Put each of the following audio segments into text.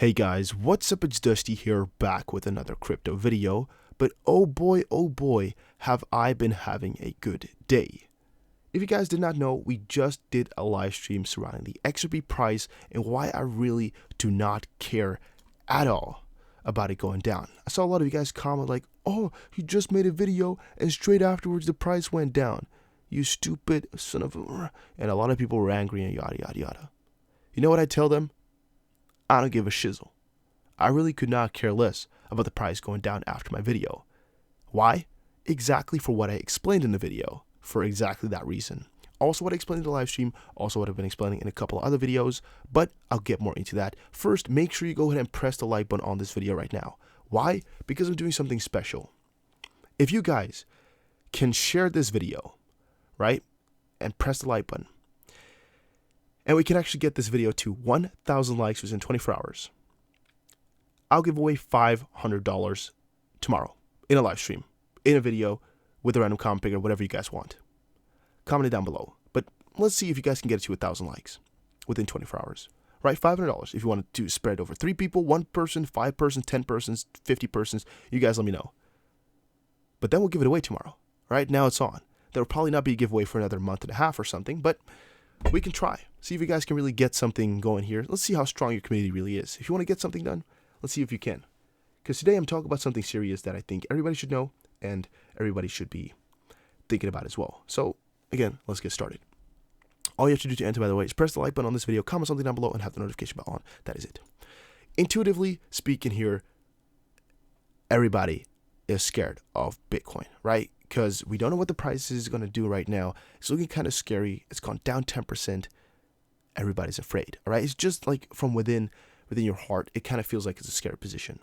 Hey guys, what's up? It's Dusty here, back with another crypto video. But oh boy, have I been having a good day. If you guys did not know, we just did a live stream surrounding the XRP price and why I really do not care at all about it going down. I saw a lot of you guys comment like, oh, you just made a video and straight afterwards the price went down. You stupid son of a... And a lot of people were angry and yada yada yada. You know what I tell them? I don't give a shizzle. I really could not care less about the price going down after my video. Why? Exactly for what I explained in the video, for exactly that reason. Also what I explained in the live stream, also what I've been explaining in a couple of other videos, but I'll get more into that. First, make sure you go ahead and press the like button on this video right now. Why? Because I'm doing something special. If you guys can share this video, right, and press the like button, and we can actually get this video to 1,000 likes within 24 hours, I'll give away $500 tomorrow in a live stream, in a video, with a random comment picker, whatever you guys want. Comment it down below. But let's see if you guys can get it to 1,000 likes within 24 hours. Right? $500 if you want to spread over 3 people, 1 person, 5 persons, 10 persons, 50 persons. You guys let me know. But then we'll give it away tomorrow. Right? Now it's on. There will probably not be a giveaway for another month and a half or something, but we can try. See if you guys can really get something going here. Let's see how strong your community really is. If you want to get something done, let's see if you can. Because today I'm talking about something serious that I think everybody should know and everybody should be thinking about as well. So, again, let's get started. All you have to do to enter, by the way, is press the like button on this video, comment something down below, and have the notification bell on. That is it. Intuitively speaking here, everybody is scared of Bitcoin, right? Because we don't know what the price is going to do right now. It's looking kind of scary. It's gone down 10%. Everybody's afraid, all right? It's just like from within your heart, it kind of feels like it's a scary position.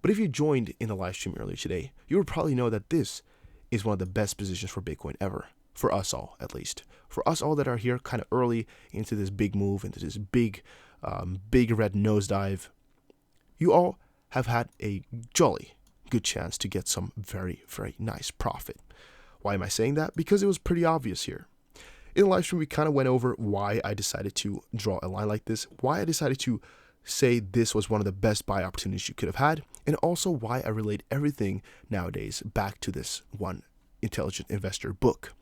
But if you joined in the live stream earlier today, you would probably know that this is one of the best positions for Bitcoin ever. For us all, at least. For us all that are here kind of early into this big move, into this big red nosedive, you all have had a jolly good chance to get some very, very nice profit. Why am I saying that? Because it was pretty obvious here. In the live stream, we kind of went over why I decided to draw a line like this, why I decided to say this was one of the best buy opportunities you could have had, and also why I relate everything nowadays back to this one Intelligent Investor book.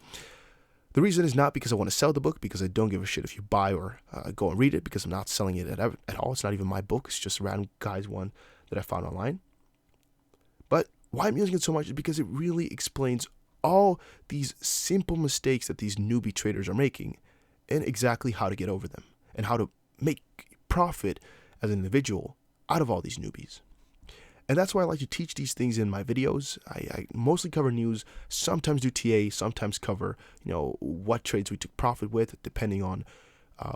The reason is not because I want to sell the book, because I don't give a shit if you buy or go and read it, because I'm not selling it at all. It's not even my book. It's just a random guy's one that I found online. But why I'm using it so much is because it really explains all these simple mistakes that these newbie traders are making and exactly how to get over them and how to make profit as an individual out of all these newbies. And that's why I like to teach these things in my videos. I mostly cover news, sometimes do TA, sometimes cover, what trades we took profit with, depending on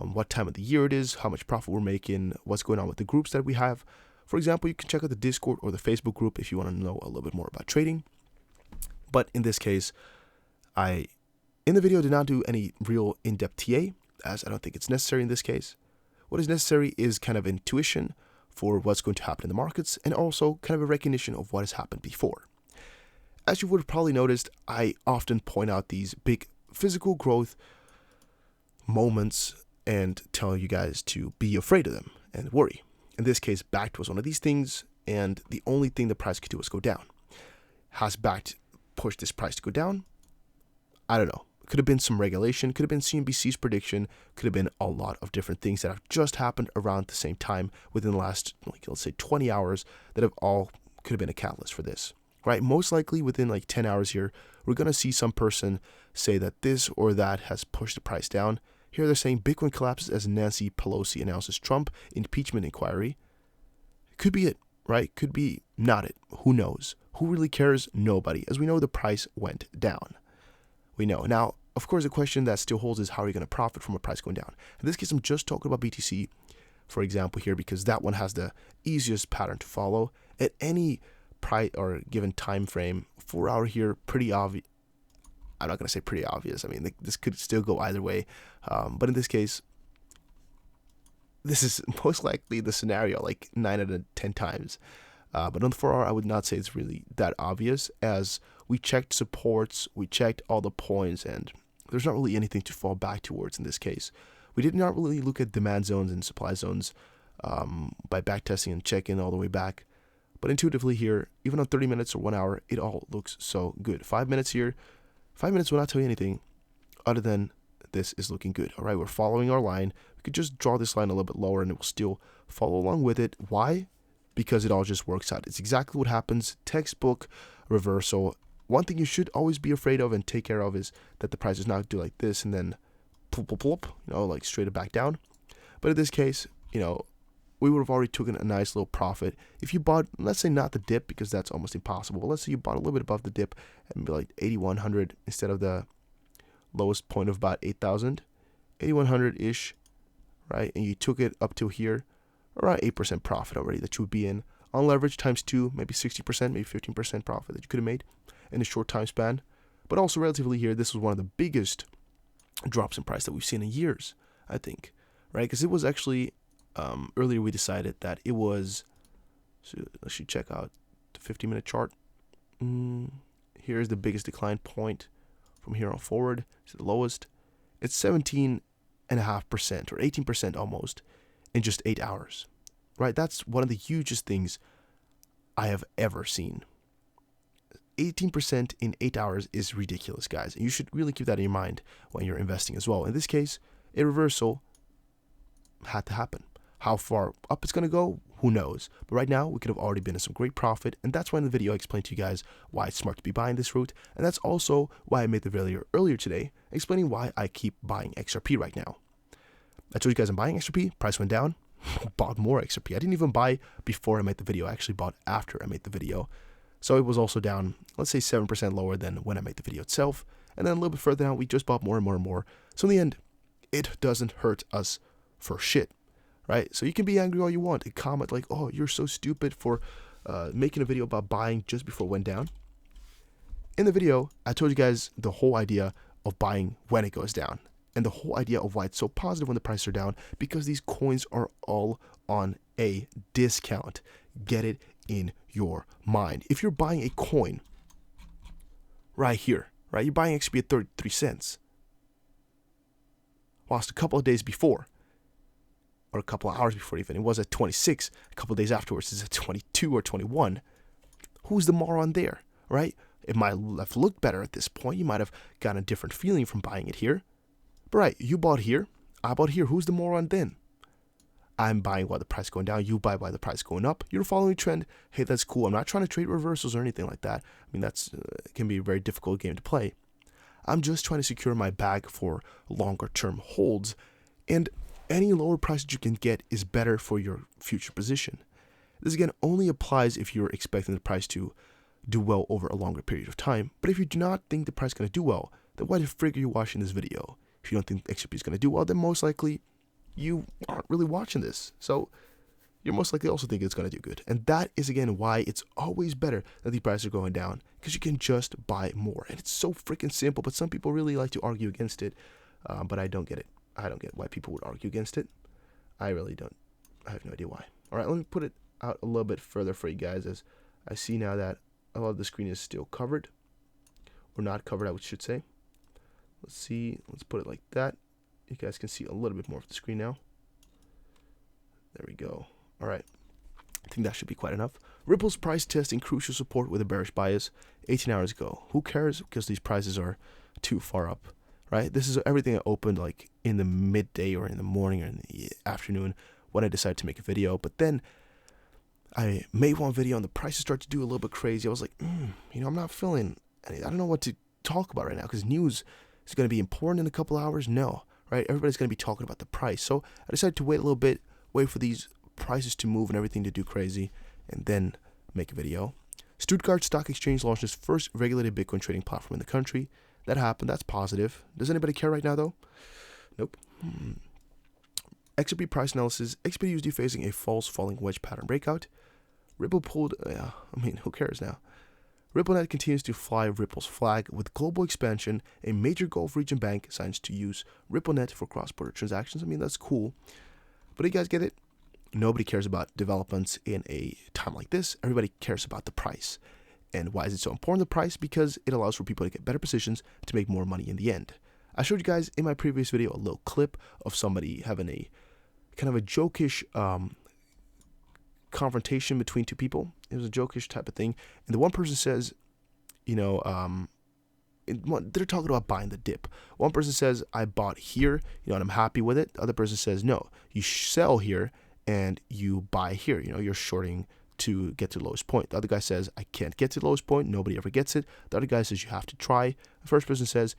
what time of the year it is, how much profit we're making, what's going on with the groups that we have. For example, you can check out the Discord or the Facebook group if you want to know a little bit more about trading. But in this case, in the video did not do any real in-depth TA, as I don't think it's necessary in this case. What is necessary is kind of intuition for what's going to happen in the markets, and also kind of a recognition of what has happened before. As you would have probably noticed, I often point out these big physical growth moments and tell you guys to be afraid of them and worry. In this case, BACT was one of these things, and the only thing the price could do was go down. Has BACT pushed this price to go down? I don't know. Could have been some regulation, could have been CNBC's prediction, could have been a lot of different things that have just happened around the same time within the last, let's say 20 hours that have all could have been a catalyst for this, right? Most likely within 10 hours here, we're going to see some person say that this or that has pushed the price down. Here they're saying Bitcoin collapses as Nancy Pelosi announces Trump impeachment inquiry. Could be it, right? Could be not it. Who knows? Who really cares? Nobody. As we know, the price went down. We know. Now, of course, the question that still holds is how are you going to profit from a price going down? In this case, I'm just talking about BTC, for example, here, because that one has the easiest pattern to follow. At any price or given time frame, 4 hour here, pretty obvious. I'm not going to say pretty obvious. I mean, this could still go either way. But in this case, this is most likely the scenario, 9 out of 10 times. But on the 4 hour, I would not say it's really that obvious, as we checked supports, we checked all the points, and there's not really anything to fall back towards in this case. We did not really look at demand zones and supply zones by backtesting and checking all the way back. But intuitively here, even on 30 minutes or 1 hour, it all looks so good. 5 minutes here, 5 minutes will not tell you anything other than this is looking good. All right, we're following our line. We could just draw this line a little bit lower and it will still follow along with it. Why? Because it all just works out. It's exactly what happens. Textbook reversal. One thing you should always be afraid of and take care of is that the price does not do like this and then plop, plop, plop, like straight back down. But in this case, we would have already taken a nice little profit. If you bought, let's say not the dip, because that's almost impossible. But let's say you bought a little bit above the dip and be like 8,100 instead of the lowest point of about 8,000, 8,100-ish, right? And you took it up to here, around 8% profit already that you would be in. On leverage times 2, maybe 60%, maybe 15% profit that you could have made in a short time span. But also relatively here, this was one of the biggest drops in price that we've seen in years, I think, right? Because it was actually, earlier we decided that it was, so let's check out the 50-minute chart. Here's the biggest decline point from here on forward. It's the lowest. It's 17.5% or 18% almost in just 8 hours, right? That's one of the hugest things I have ever seen. 18% in 8 hours is ridiculous, guys. And you should really keep that in your mind when you're investing as well. In this case, a reversal had to happen. How far up it's going to go, who knows? But right now, we could have already been in some great profit. And that's why in the video, I explained to you guys why it's smart to be buying this route. And that's also why I made the video earlier today, explaining why I keep buying XRP right now. I told you guys I'm buying XRP. Price went down. Bought more XRP. I didn't even buy before I made the video. I actually bought after I made the video. So it was also down, let's say 7% lower than when I made the video itself. And then a little bit further down, we just bought more and more and more. So in the end, it doesn't hurt us for shit, right? So you can be angry all you want and comment like, oh, you're so stupid for making a video about buying just before it went down. In the video, I told you guys the whole idea of buying when it goes down. And the whole idea of why it's so positive when the prices are down, because these coins are all on a discount. Get it in your mind. If you're buying a coin right here, right, you're buying XRP at 33 cents. Whilst a couple of days before, or a couple of hours before even, it was at 26. A couple of days afterwards, it's at 22 or 21. Who's the moron there, right? It might have looked better at this point. You might have gotten a different feeling from buying it here. But right, you bought here, I bought here. Who's the moron then? I'm buying while the price is going down. You buy while the price is going up. You're following a trend. Hey, that's cool. I'm not trying to trade reversals or anything like that. I mean, that's can be a very difficult game to play. I'm just trying to secure my bag for longer term holds. And any lower price that you can get is better for your future position. This again only applies if you're expecting the price to do well over a longer period of time. But if you do not think the price is going to do well, then why the frig are you watching this video? If you don't think XRP is going to do well, then most likely you aren't really watching this. So you're most likely also thinking it's going to do good. And that is, again, why it's always better that the prices are going down, because you can just buy more. And it's so freaking simple, but some people really like to argue against it. But I don't get it. I don't get why people would argue against it. I really don't. I have no idea why. All right, let me put it out a little bit further for you guys, as I see now that a lot of the screen is still covered. Or not covered, I should say. Let's see. Let's put it like that. You guys can see a little bit more of the screen now. There we go. All right. I think that should be quite enough. Ripple's price testing crucial support with a bearish bias 18 hours ago. Who cares? Because these prices are too far up, right? This is everything that opened like in the midday or in the morning or in the afternoon when I decided to make a video. But then I made one video and the prices started to do a little bit crazy. I was like, I'm not feeling any, I don't know what to talk about right now, because news is going to be important in a couple hours. No, right? Everybody's going to be talking about the price. So I decided to wait a little bit, wait for these prices to move and everything to do crazy, and then make a video. Stuttgart Stock Exchange launched its first regulated Bitcoin trading platform in the country. That happened. That's positive. Does anybody care right now, though? Nope. XRP price analysis. XRP facing a false falling wedge pattern breakout. Ripple pulled... who cares now? RippleNet continues to fly Ripple's flag with global expansion. A major Gulf region bank signs to use RippleNet for cross-border transactions. That's cool. But you guys get it? Nobody cares about developments in a time like this. Everybody cares about the price. And why is it so important, the price? Because it allows for people to get better positions to make more money in the end. I showed you guys in my previous video a little clip of somebody having a kind of a jokish confrontation between two people. It was a jokish type of thing. And the one person says, they're talking about buying the dip. One person says, I bought here, and I'm happy with it. The other person says, no, you sell here and you buy here. You're shorting to get to the lowest point. The other guy says, I can't get to the lowest point. Nobody ever gets it. The other guy says, you have to try. The first person says,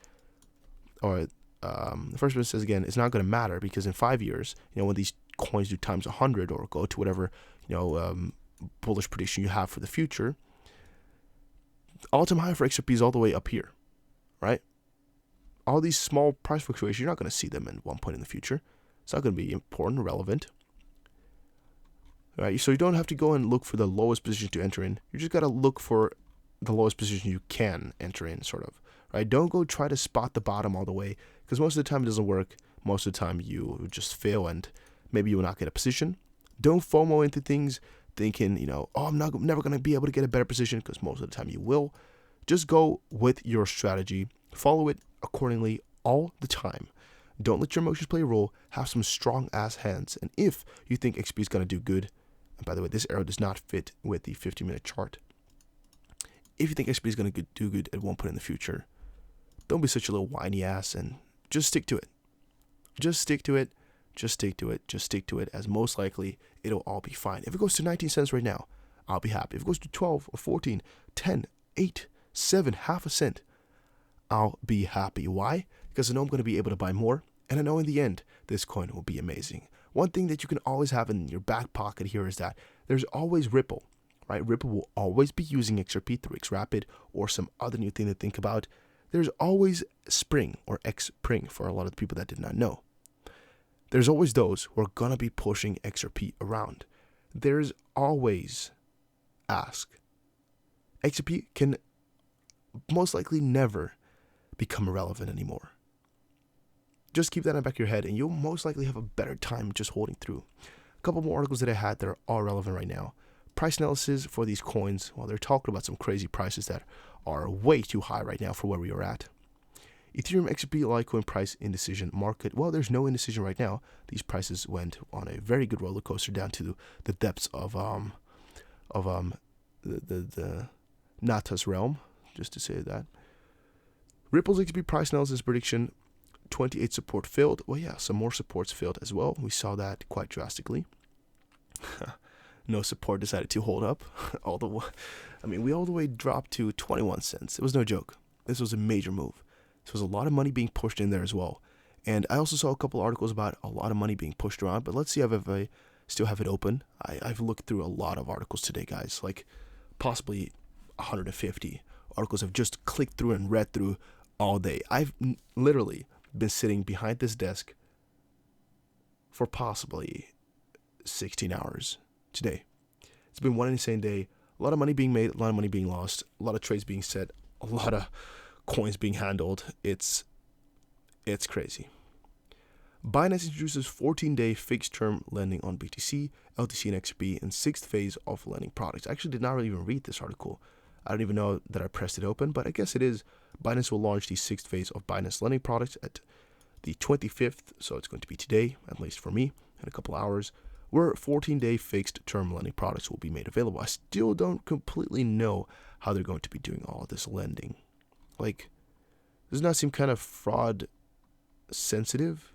again, it's not going to matter because in 5 years, when these coins do times 100 or go to whatever, bullish prediction you have for the future, all-time high for XRP is all the way up here, right? All these small price fluctuations, you're not going to see them at one point in the future. It's not going to be important, relevant. All right, so you don't have to go and look for the lowest position to enter in. You just got to look for the lowest position you can enter in, sort of. Right? Don't go try to spot the bottom all the way, because most of the time it doesn't work. Most of the time you just fail and maybe you will not get a position. Don't FOMO into things thinking, I'm never going to be able to get a better position, because most of the time you will. Just go with your strategy. Follow it accordingly all the time. Don't let your emotions play a role. Have some strong ass hands. And if you think XP is going to do good, and by the way, this arrow does not fit with the 50-minute chart. If you think XP is going to do good at one point in the future, don't be such a little whiny ass and just stick to it. Just stick to it. Just stick to it. Just stick to it, as most likely it'll all be fine. If it goes to 19 cents right now, I'll be happy. If it goes to 12 or 14, 10, 8, 7, half a cent, I'll be happy. Why? Because I know I'm going to be able to buy more, and I know in the end, this coin will be amazing. One thing that you can always have in your back pocket here is that there's always Ripple, right? Ripple will always be using XRP through XRapid or some other new thing to think about. There's always Spring or Xpring for a lot of the people that did not know. There's always those who are going to be pushing XRP around. There's always Ask. XRP can most likely never become irrelevant anymore. Just keep that in the back of your head and you'll most likely have a better time just holding through. A couple more articles that I had that are all relevant right now. Price analysis for these coins. Well, they're talking about some crazy prices that are way too high right now for where we are at. Ethereum, XRP, Litecoin price indecision market. Well, there's no indecision right now. These prices went on a very good roller coaster down to the depths of the Natas realm, just to say that. Ripple's XRP price analysis prediction, 28 support failed. Well, yeah, some more supports failed as well. We saw that quite drastically. No support decided to hold up. We all the way dropped to 21 cents. It was no joke. This was a major move. This was a lot of money being pushed in there as well. And I also saw a couple articles about a lot of money being pushed around, but let's see if I still have it open. I've looked through a lot of articles today, guys, like possibly 150 articles I've just clicked through and read through all day. I've literally been sitting behind this desk for possibly 16 hours today. It's been one insane day. A lot of money being made, a lot of money being lost, a lot of trades being set, a lot of coins being handled. It's crazy. Binance introduces 14-day fixed-term lending on BTC, LTC, and XRP in 6th phase of lending products. I actually did not really even read this article. I don't even know that I pressed it open, but I guess it is. Binance will launch the 6th phase of Binance lending products at the 25th, so it's going to be today, at least for me, in a couple hours, where 14-day fixed-term lending products will be made available. I still don't completely know how they're going to be doing all of this lending. Like, does not seem kind of fraud sensitive?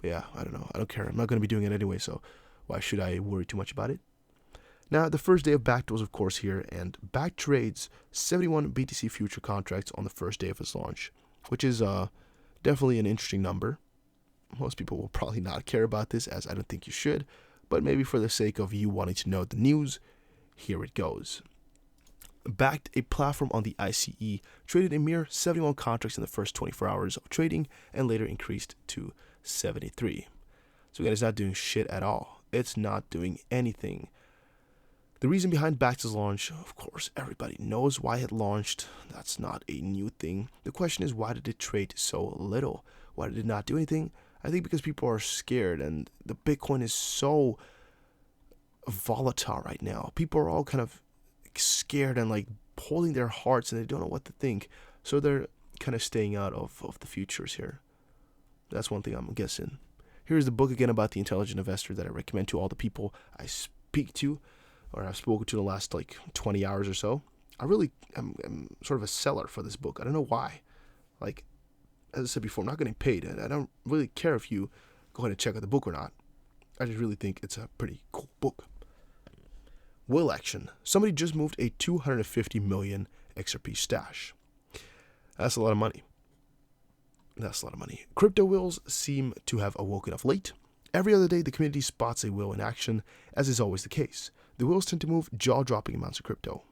Yeah, I don't know. I don't care. I'm not going to be doing it anyway, so why should I worry too much about it? Now, the first day of Backed was, of course, here, and Backed trades 71 BTC future contracts on the first day of its launch, which is definitely an interesting number. Most people will probably not care about this, as I don't think you should, but maybe for the sake of you wanting to know the news, here it goes. Backed, a platform on the ICE, traded a mere 71 contracts in the first 24 hours of trading and later increased to 73. So again, it's not doing shit at all. It's not doing anything. The reason behind Backed' launch, of course, everybody knows why it launched. That's not a new thing. The question is, why did it trade so little? Why did it not do anything? I think because people are scared and the Bitcoin is so volatile right now. People are all kind of scared and like holding their hearts and they don't know what to think. So they're kind of staying out of the futures here. That's one thing I'm guessing. Here's the book again about the intelligent investor that I recommend to all the people. I peeked to or I've spoken to in the last like 20 hours or so, I really am sort of a seller for this book. I don't know why. Like, as I said before, I'm not getting paid, and I don't really care if you go ahead and check out the book or not. I just really think it's a pretty cool book. Whale action. Somebody just moved a 250 million XRP stash. That's a lot of money. Crypto whales seem to have awoken of late. Every other day, the community spots a whale in action, as is always the case. The whales tend to move jaw-dropping amounts of crypto.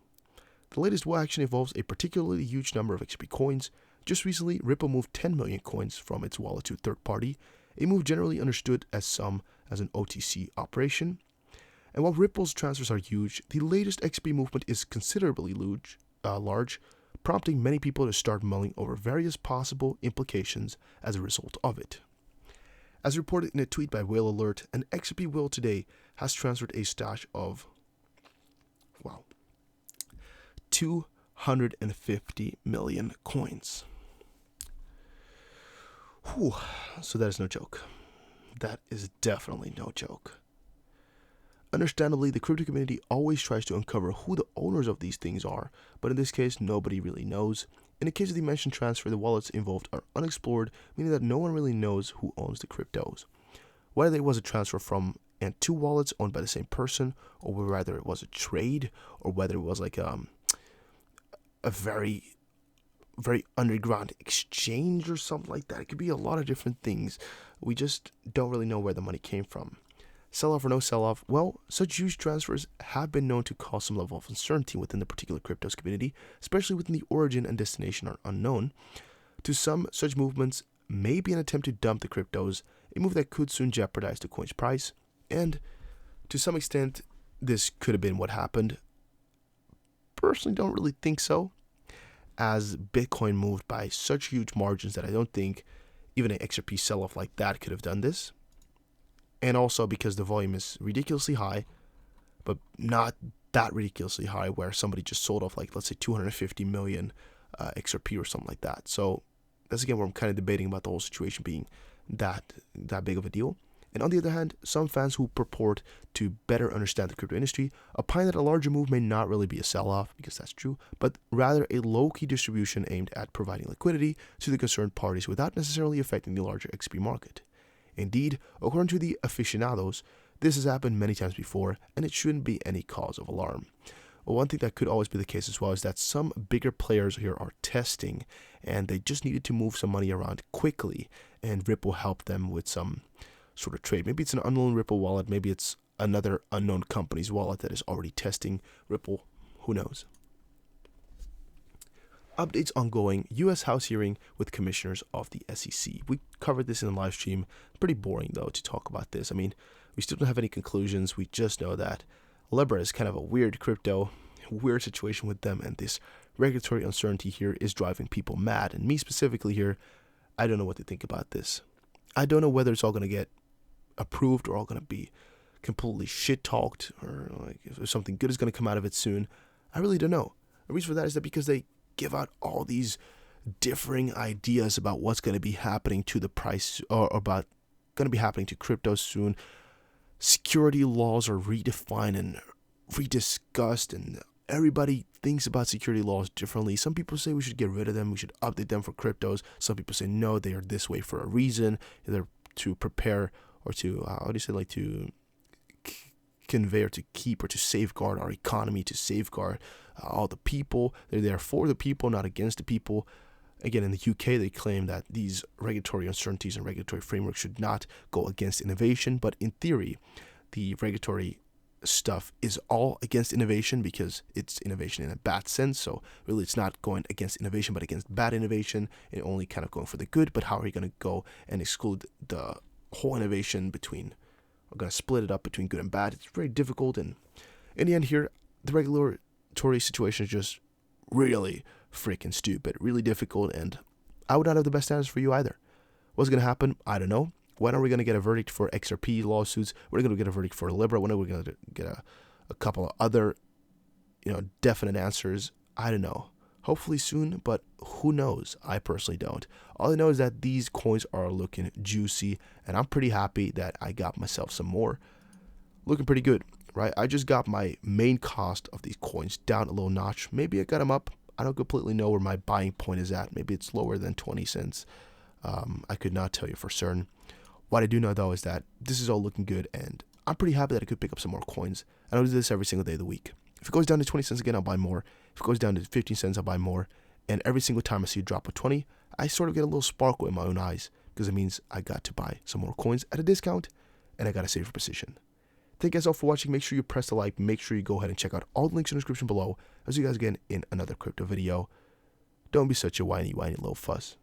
The latest whale action involves a particularly huge number of XRP coins. Just recently, Ripple moved 10 million coins from its wallet to a third party, a move generally understood as an OTC operation. And while Ripple's transfers are huge, the latest XRP movement is considerably large, prompting many people to start mulling over various possible implications as a result of it. As reported in a tweet by Whale Alert, an XRP whale today has transferred a stash of 250 million coins. Whew. So that is no joke. That is definitely no joke. Understandably, the crypto community always tries to uncover who the owners of these things are, but in this case, nobody really knows. In the case of the mentioned transfer, the wallets involved are unexplored, meaning that no one really knows who owns the cryptos. Whether it was a transfer from and to wallets owned by the same person, or whether it was a trade, or whether it was like a very underground exchange or something like that. It could be a lot of different things. We just don't really know where the money came from. Sell-off or no sell-off? Well, such huge transfers have been known to cause some level of uncertainty within the particular cryptos community, especially when the origin and destination are unknown. To some, such movements may be an attempt to dump the cryptos, a move that could soon jeopardize the coin's price, and to some extent, this could have been what happened. Personally, don't really think so, as Bitcoin moved by such huge margins that I don't think even an XRP sell-off like that could have done this. And also because the volume is ridiculously high, but not that ridiculously high where somebody just sold off like, let's say 250 million XRP or something like that. So that's again where I'm kind of debating about the whole situation being that big of a deal. And on the other hand, some fans who purport to better understand the crypto industry opine that a larger move may not really be a sell-off, because that's true, but rather a low-key distribution aimed at providing liquidity to the concerned parties without necessarily affecting the larger XP market. Indeed, according to the aficionados, this has happened many times before, and it shouldn't be any cause of alarm. Well, one thing that could always be the case as well is that some bigger players here are testing, and they just needed to move some money around quickly, and Ripple helped them with some sort of trade. Maybe it's an unknown Ripple wallet, maybe it's another unknown company's wallet that is already testing Ripple, who knows. Updates ongoing, U.S. House hearing with commissioners of the SEC. We covered this in the live stream. Pretty boring, though, to talk about this. I mean, we still don't have any conclusions. We just know that Libra is kind of a weird crypto, weird situation with them, and this regulatory uncertainty here is driving people mad. And me specifically here, I don't know what to think about this. I don't know whether it's all going to get approved or all going to be completely shit-talked, or like if something good is going to come out of it soon. I really don't know. The reason for that is that because they give out all these differing ideas about what's going to be happening to the price, or about going to be happening to crypto soon. Security laws are redefined and rediscussed, and everybody thinks about security laws differently. Some people say we should get rid of them, we should update them for cryptos. Some people say no, they are this way for a reason. They're to prepare or to to convey or to keep or to safeguard our economy, to safeguard all the people. They're there for the people, not against the people. Again, in the UK, they claim that these regulatory uncertainties and regulatory frameworks should not go against innovation. But in theory, the regulatory stuff is all against innovation because it's innovation in a bad sense. So really, it's not going against innovation, but against bad innovation, and only kind of going for the good. But how are you going to go and exclude the whole innovation between, we're going to split it up between good and bad? It's very difficult. And in the end here, the regulatory situation is just really freaking stupid, really difficult, and I would not have the best answers for you either. What's going to happen? I don't know. When are we going to get a verdict for XRP lawsuits? We're going to get a verdict for Libra. When are we going to get a couple of other, definite answers? I don't know. Hopefully soon, but who knows? I personally don't. All I know is that these coins are looking juicy, and I'm pretty happy that I got myself some more. Looking pretty good. right? I just got my main cost of these coins down a little notch. Maybe I got them up. I don't completely know where my buying point is at. Maybe it's lower than 20 cents. I could not tell you for certain. What I do know though is that this is all looking good, and I'm pretty happy that I could pick up some more coins. I don't do this every single day of the week. If it goes down to 20 cents again, I'll buy more. If it goes down to 15 cents, I'll buy more. And every single time I see a drop of 20, I sort of get a little sparkle in my own eyes, because it means I got to buy some more coins at a discount, and I got a safer position. Thank you guys all for watching. Make sure you press the like. Make sure you go ahead and check out all the links in the description below. I'll see you guys again in another crypto video. Don't be such a whiny little fuss.